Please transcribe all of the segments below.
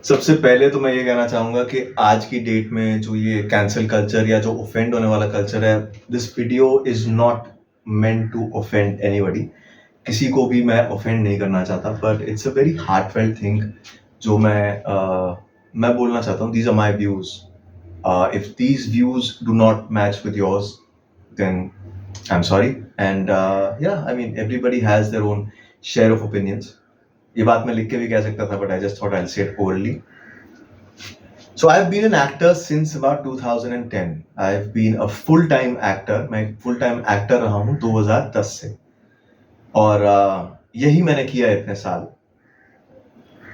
सबसे पहले तो मैं ये कहना चाहूँगा कि आज की डेट में जो ये कैंसल कल्चर या जो ऑफेंड होने वाला कल्चर है, this video is not meant to offend anybody. किसी को भी मैं ऑफेंड नहीं करना चाहता, but it's a very heartfelt thing जो मैं बोलना चाहता हूँ। These are my views. If these views do not match with yours, then I am sorry. And या I mean everybody has their own share of opinions. ये बात मैं लिख के भी कह सकता था, but I just thought I will say it orally. So I've been an actor since about 2010. I've been a full-time actor. मैं full-time actor रहा हूँ 2010 से, और यही मैंने किया है इतने साल.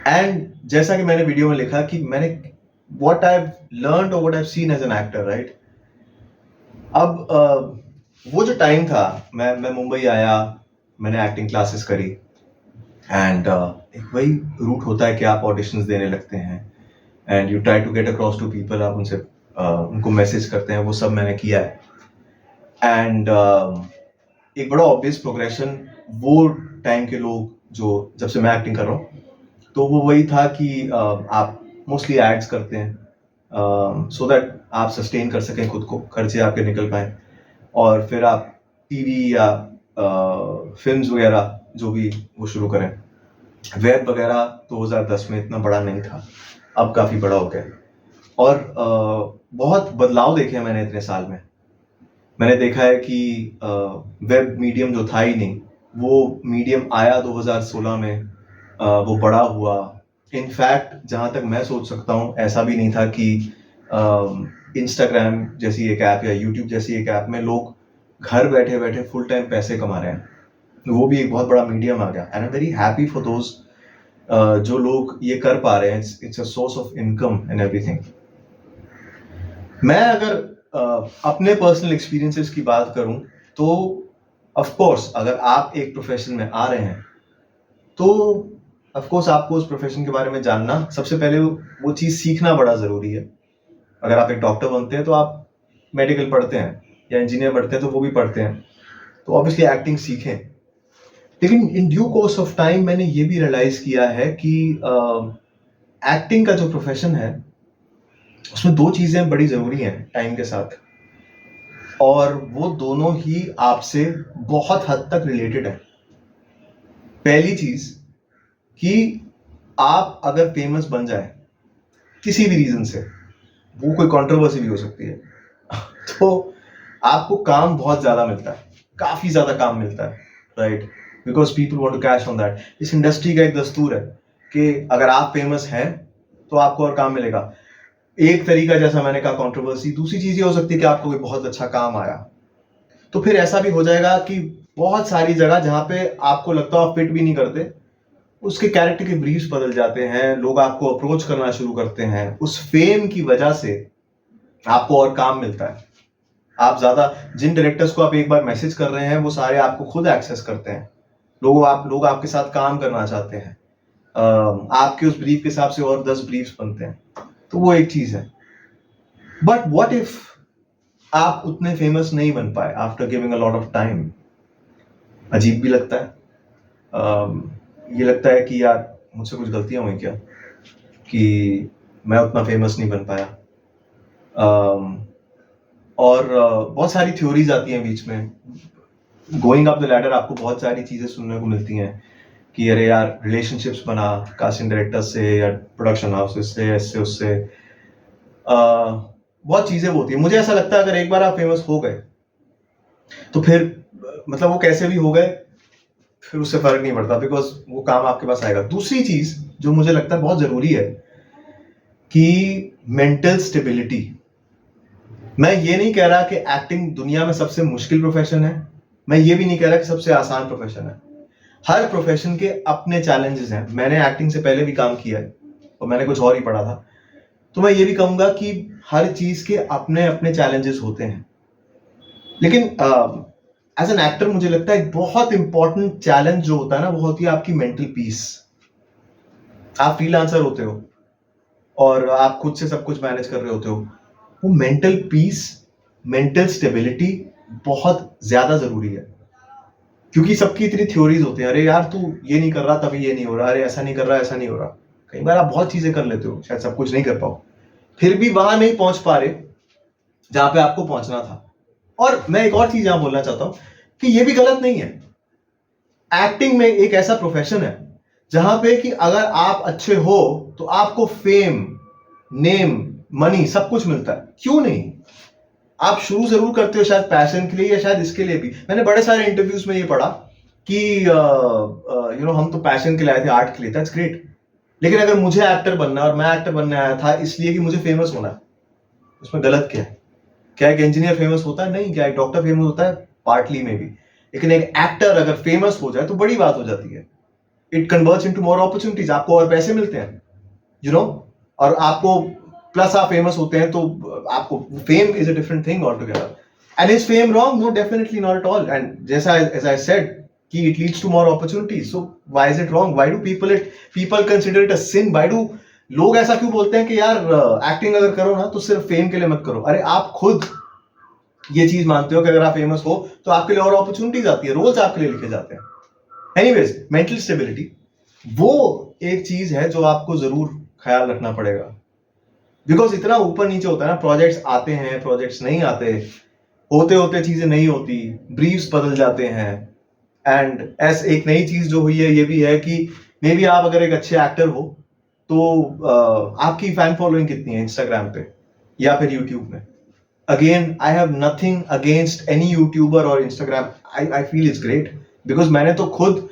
एंड जैसा कि मैंने वीडियो में लिखा कि मैंने what I've learned or what I've seen as an actor, right? अब वो जो टाइम था, मैं मुंबई आया, मैंने एक्टिंग क्लासेस करी, एंड एक वही रूट होता है कि आप ऑडिशंस देने लगते हैं and you try to get across to people. आप उनसे उनको मैसेज करते हैं. वो सब मैंने किया है. एंड एक बड़ा ऑब्वियस प्रोग्रेशन वो टाइम के लोग जो जब से मैं एक्टिंग कर रहा हूँ, तो वो वही था कि आप मोस्टली एड्स करते हैं सो दैट आप सस्टेन कर सकें खुद को, खर्चे आपके निकल पाए, और फिर आप टीवी या फिल्म्स वगैरह जो भी वो शुरू करें. वेब वगैरह 2010 में इतना बड़ा नहीं था, अब काफ़ी बड़ा हो गया. और बहुत बदलाव देखे हैं मैंने इतने साल में. मैंने देखा है कि वेब मीडियम जो था ही नहीं, वो मीडियम आया 2016 में, वो बड़ा हुआ. इनफैक्ट जहाँ तक मैं सोच सकता हूँ, ऐसा भी नहीं था कि इंस्टाग्राम जैसी एक ऐप या यूट्यूब जैसी एक ऐप में लोग घर बैठे बैठे फुल टाइम पैसे कमा रहे हैं. वो भी एक बहुत बड़ा मीडियम आ गया. And I am very happy for those जो लोग ये कर पा रहे हैं. It's a source of income and everything. मैं अगर अपने पर्सनल एक्सपीरियंसेस की बात करूं, तो ऑफ कोर्स अगर आप एक प्रोफेशन में आ रहे हैं, तो ऑफ कोर्स आपको उस प्रोफेशन के बारे में जानना, सबसे पहले वो चीज़ सीखना बड़ा ज़रूरी है. अगर आप एक डॉक्टर बनते हैं तो आप मेडिकल पढ़ते हैं, या इंजीनियर पढ़ते हैं तो वो भी पढ़ते हैं, तो ऑब्वियसली एक्टिंग सीखें. लेकिन in due course of time मैंने ये भी रियलाइज किया है कि एक्टिंग का जो प्रोफेशन है, उसमें दो चीज़ें बड़ी ज़रूरी हैं टाइम के साथ, और वो दोनों ही आपसे बहुत हद तक रिलेटेड है. पहली चीज़ कि आप अगर फेमस बन जाए किसी भी रीज़न से, वो कोई कंट्रोवर्सी भी हो सकती है, तो आपको काम बहुत ज़्यादा मिलता है, काफ़ी ज़्यादा काम मिलता है, right? Because people want to cash on that. इस इंडस्ट्री का एक दस्तूर है कि अगर आप फेमस हैं तो आपको और काम मिलेगा. एक तरीका, जैसा मैंने कहा, कंट्रोवर्सी. दूसरी चीज़ ये हो सकती है कि आपको कोई बहुत अच्छा काम आया, तो फिर ऐसा भी हो जाएगा कि बहुत सारी जगह जहाँ पे आपको लगता है आप फिट भी नहीं करते, उसके कैरेक्टर के ब्रीफ्स बदल जाते हैं, लोग आपको अप्रोच करना शुरू करते हैं. उस फेम की वजह से आपको और काम मिलता है. आप ज़्यादा, जिन डायरेक्टर्स को आप एक बार मैसेज कर रहे हैं, वो सारे आपको खुद एक्सेस करते हैं. लोग आपके साथ काम करना चाहते हैं. आपके उस ब्रीफ के हिसाब से और 10 ब्रीफ्स बनते हैं. तो वो एक चीज़ है. बट व्हाट इफ आप उतने फेमस नहीं बन पाए after giving a lot of time? अजीब भी लगता है. ये लगता है कि यार मुझसे कुछ गलतियां हुई क्या कि मैं उतना फेमस नहीं बन पाया. और बहुत सारी थ्योरीज आती हैं बीच में. गोइंग अप द लैडर आपको बहुत सारी चीज़ें सुनने को मिलती हैं कि अरे यार, रिलेशनशिप्स बना कास्टिंग डायरेक्टर से या प्रोडक्शन हाउस से, ऐसे उससे. बहुत चीज़ें होती है. मुझे ऐसा लगता है अगर एक बार आप फेमस हो गए, तो फिर मतलब वो कैसे भी हो गए, फिर उससे फर्क नहीं पड़ता, बिकॉज वो काम आपके पास आएगा. दूसरी चीज जो मुझे लगता है बहुत जरूरी है कि मेंटल स्टेबिलिटी. मैं ये नहीं कह रहा कि एक्टिंग दुनिया में सबसे मुश्किल प्रोफेशन है. मैं ये भी नहीं कह रहा कि सबसे आसान प्रोफेशन है. हर प्रोफेशन के अपने चैलेंजेस हैं. मैंने एक्टिंग से पहले भी काम किया है और मैंने कुछ और ही पढ़ा था. तो मैं ये भी कहूंगा कि हर चीज के अपने अपने चैलेंजेस होते हैं. लेकिन एज एन एक्टर मुझे लगता है एक बहुत इंपॉर्टेंट चैलेंज जो होता है ना, वो होती है आपकी मेंटल पीस. आप फ्रीलांसर होते हो और आप खुद से सब कुछ मैनेज कर रहे होते हो. वो मेंटल पीस, मेंटल स्टेबिलिटी बहुत ज्यादा जरूरी है. क्योंकि सबकी इतनी थ्योरीज होती हैं. अरे यार, तू ये नहीं कर रहा तभी ये नहीं हो रहा, अरे ऐसा नहीं कर रहा ऐसा नहीं हो रहा. कई बार आप बहुत चीजें कर लेते हो, शायद सब कुछ नहीं कर पाओ, फिर भी वहां नहीं पहुंच पा रहे जहां पे आपको पहुंचना था। और मैं एक और चीज यहां बोलना चाहता हूं कि ये भी गलत नहीं है। एक्टिंग में एक ऐसा प्रोफेशन है जहां पे कि अगर आप अच्छे हो तो आपको फेम, नेम, मनी सब कुछ मिलता है। क्यों नहीं? आप शुरू जरूर करते हो शायद पैशन के लिए या शायद इसके लिए भी। मैंने बड़े सारे इंटरव्यूज में ये पढ़ा कि हम तो पैशन के लिए आए थे, आर्ट के लिए, दैट्स ग्रेट, लेकिन अगर मुझे एक्टर बनना है और मैं एक्टर बनने आया था इसलिए कि मुझे फेमस होना है, उसमें गलत क्या है? क्या एक इंजीनियर फेमस होता है? नहीं। क्या एक डॉक्टर फेमस होता है? पार्टली में भी। लेकिन एक एक्टर अगर फेमस हो जाए तो बड़ी बात हो जाती है। It converts into more opportunities, आपको और पैसे मिलते हैं, और आपको प्लस आप फेमस होते हैं तो आपको fame is a different thing all together. And is fame wrong? No, definitely not at all. And जैसा एज आई सेड कि it leads to more opportunities, so why is it wrong? Why do people consider it a sin? Why do लोग ऐसा क्यों बोलते हैं कि यार acting अगर करो ना तो सिर्फ फेम के लिए मत करो? अरे आप खुद ये चीज मानते हो कि अगर आप फेमस हो तो आपके लिए और अपॉर्चुनिटीज आती है, रोल्स आपके लिए लिखे जाते हैं। एनीवेज, मेंटल स्टेबिलिटी वो एक चीज है जो आपको जरूर ख्याल रखना पड़ेगा, बिकॉज इतना ऊपर नीचे होता है ना, प्रोजेक्ट्स आते हैं, प्रोजेक्ट्स नहीं आते, होते होते चीजें नहीं होती, ब्रीफ्स बदल जाते हैं। एंड ऐस एक नई चीज जो हुई है ये भी है कि मे बी आप अगर एक अच्छे एक्टर हो तो आपकी फैन फॉलोइंग कितनी है इंस्टाग्राम पे या फिर यूट्यूब में? Again, I have nothing against any YouTuber और Instagram, I feel it's great, because मैंने तो खुद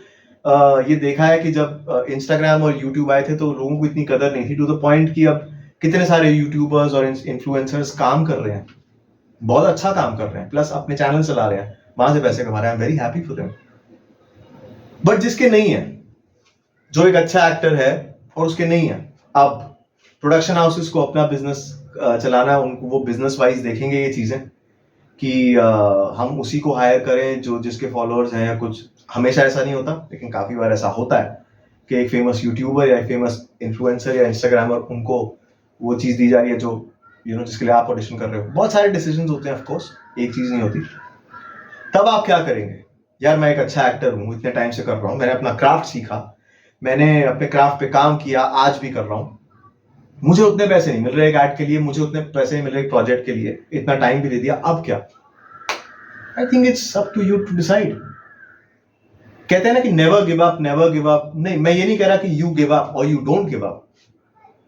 ये देखा है कि जब इंस्टाग्राम और यूट्यूब आए थे तो लोगों को इतनी कदर नहीं थी, टू द पॉइंट कि अब कितने सारे यूट्यूबर्स और इन्फ्लुएंसर्स काम कर रहे हैं, बहुत अच्छा काम कर रहे हैं, प्लस अपने चैनल चला रहे हैं, वहां से पैसे कमा रहे हैं। I am very happy for them. But जिसके नहीं है, जो एक अच्छा एक्टर है और उसके नहीं है, अब प्रोडक्शन हाउसेस को अपना बिजनेस चलाना है, उनको वो बिजनेस वाइज देखेंगे ये चीजें कि हम उसी को हायर करें जो जिसके फॉलोअर्स हैं या कुछ। हमेशा ऐसा नहीं होता, लेकिन काफी बार ऐसा होता है कि एक फेमस यूट्यूबर या फेमस इन्फ्लुएंसर या इंस्टाग्रामर, उनको वो चीज दी जा रही है जो जिसके लिए आप ऑडिशन कर रहे हो। बहुत सारे डिसीजन होते हैं, ऑफकोर्स एक चीज नहीं होती। तब आप क्या करेंगे? यार मैं एक अच्छा एक्टर हूँ, इतने टाइम से कर रहा हूँ, मैंने अपना क्राफ्ट सीखा, मैंने अपने क्राफ्ट पे काम किया, आज भी कर रहा हूँ, मुझे उतने पैसे नहीं मिल रहे एक ऐड के लिए, मुझे उतने पैसे नहीं मिल रहे एक प्रोजेक्ट के लिए, इतना टाइम भी दे दिया, अब क्या? I think it's up to you to decide. कहते हैं ना कि never give up, never give up. नहीं, मैं ये नहीं कह रहा कि यू गिव अप और you don't give up.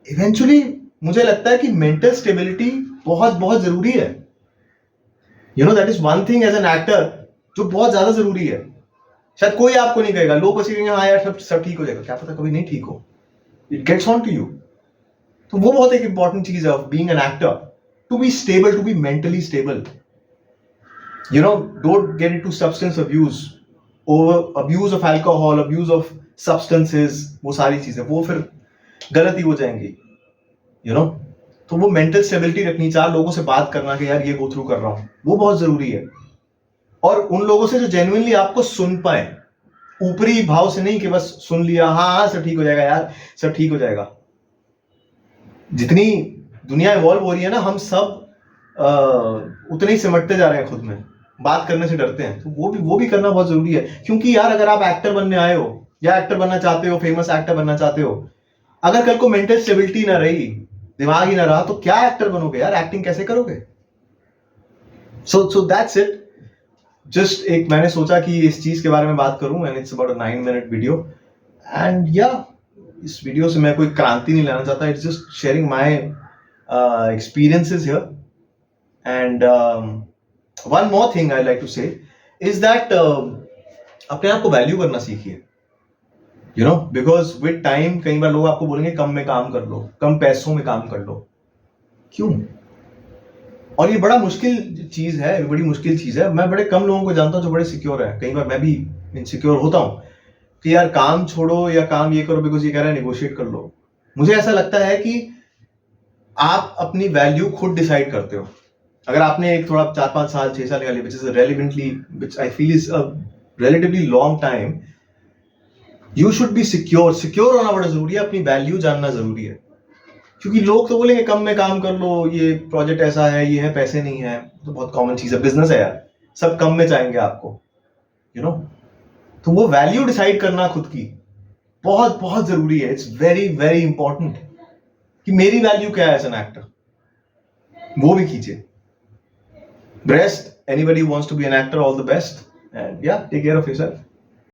Eventually मुझे लगता है कि मेंटल स्टेबिलिटी बहुत बहुत जरूरी है। That is one thing as an actor जो बहुत ज्यादा जरूरी है। शायद कोई आपको नहीं कहेगा, लोग बस कहेंगे हाँ यार सब ठीक हो जाएगा, क्या पता कभी नहीं ठीक हो। It gets on to you. तो वो बहुत एक इंपॉर्टेंट चीज है of being an actor, to be stable, to be mentally stable. Don't get into substance abuse, abuse of alcohol, abuse of substances, वो सारी चीजें वो फिर गलती हो जाएंगी। तो वो मेंटल स्टेबिलिटी रखनी, चार लोगों से बात करना कि यार ये गो थ्रू कर रहा हूं, वो बहुत जरूरी है। और उन लोगों से जो जेन्युइनली आपको सुन पाए, ऊपरी भाव से नहीं कि बस सुन लिया, हाँ सब ठीक हो जाएगा यार, सब ठीक हो जाएगा। जितनी दुनिया इवॉल्व हो रही है ना, हम सब उतने ही सिमटते जा रहे हैं खुद में, बात करने से डरते हैं। तो वो भी करना बहुत जरूरी है, क्योंकि यार अगर आप एक्टर बनने आए हो या एक्टर बनना चाहते हो, फेमस एक्टर बनना चाहते हो, अगर कल को मेंटल स्टेबिलिटी ना रही, दिमाग ही ना रहा, तो क्या एक्टर बनोगे यार? एक्टिंग कैसे करोगे? So that's it. जस्ट एक मैंने सोचा कि इस चीज के बारे में बात करूं, and it's about a 9 minute video. And या इस वीडियो से मैं कोई क्रांति नहीं लाना चाहता, it's just sharing my experiences here. And one more thing I like to say is that अपने आप को वैल्यू करना सीखिए। बिकॉज विद टाइम कई बार लोग आपको बोलेंगे कम में काम कर लो, कम पैसों में काम कर लो। क्यों? और ये बड़ा मुश्किल चीज है, बड़ी मुश्किल चीज है। मैं बड़े कम लोगों को जानता हूं जो बड़े सिक्योर है। कई बार मैं भी इनसिक्योर होता हूं कि यार काम छोड़ो या काम ये करो, बिकॉज ये कह रहा है नेगोशिएट कर लो। मुझे ऐसा लगता है कि आप अपनी वैल्यू खुद डिसाइड करते हो। अगर आपने एक थोड़ा 4-5 साल 6 साल निकाली, which is relevantly, which I feel is a relatively long time, you should be secure. Secure होना बड़ा जरूरी है, अपनी वैल्यू जानना जरूरी है। क्योंकि लोग तो बोलेंगे कम में काम कर लो, ये प्रोजेक्ट ऐसा है, ये है, पैसे नहीं है, तो बहुत कॉमन चीज है, बिजनेस है यार, सब कम में चाहेंगे आपको। तो वो वैल्यू डिसाइड करना खुद की, बहुत बहुत जरूरी है, इट्स वेरी वेरी इंपॉर्टेंट कि मेरी वैल्यू क्या है एज एन एक्टर, वो भी कीजिए. Rest, anybody who wants to be an actor, all the best, and yeah, take care of yourself.